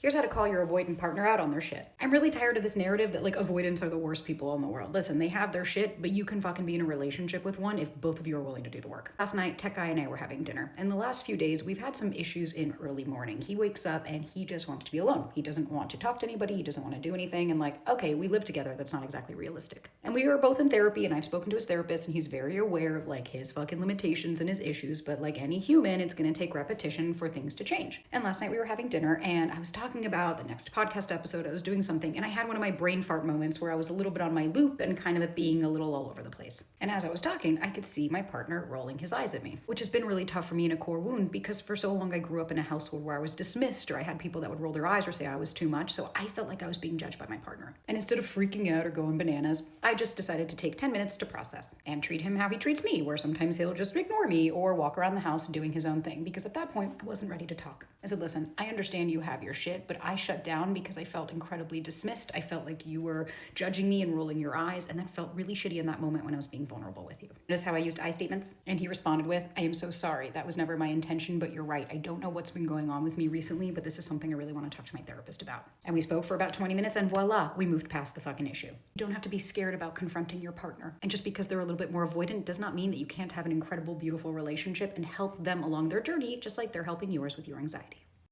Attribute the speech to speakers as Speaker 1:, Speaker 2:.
Speaker 1: Here's how to call your avoidant partner out on their shit. I'm really tired of this narrative that like avoidants are the worst people in the world. Listen, they have their shit, but you can fucking be in a relationship with one if both of you are willing to do the work. Last night, Tech Guy and I were having dinner, and the last few days we've had some issues in early morning. He wakes up and he just wants to be alone. He doesn't want to talk to anybody, he doesn't want to do anything, and like, okay, we live together, that's not exactly realistic. And we are both in therapy, and I've spoken to his therapist, and he's very aware of like his fucking limitations and his issues, but like any human, it's gonna take repetition for things to change. And last night we were having dinner, and I was talking about the next podcast episode. I was doing something and I had one of my brain fart moments where I was a little bit on my loop and kind of being a little all over the place. And as I was talking, I could see my partner rolling his eyes at me, which has been really tough for me in a core wound because for so long I grew up in a household where I was dismissed or I had people that would roll their eyes or say I was too much. So I felt like I was being judged by my partner. And instead of freaking out or going bananas, I just decided to take 10 minutes to process and treat him how he treats me, where sometimes he'll just ignore me or walk around the house doing his own thing. Because at that point, I wasn't ready to talk. I said, listen, I understand you have your shit, but I shut down because I felt incredibly dismissed. I felt like you were judging me and rolling your eyes, and that felt really shitty in that moment when I was being vulnerable with you. Notice how I used I statements? And he responded with, I am so sorry. That was never my intention, but you're right. I don't know what's been going on with me recently, but this is something I really want to talk to my therapist about. And we spoke for about 20 minutes and voila, we moved past the fucking issue. You don't have to be scared about confronting your partner. And just because they're a little bit more avoidant does not mean that you can't have an incredible, beautiful relationship and help them along their journey, just like they're helping yours with your anxiety.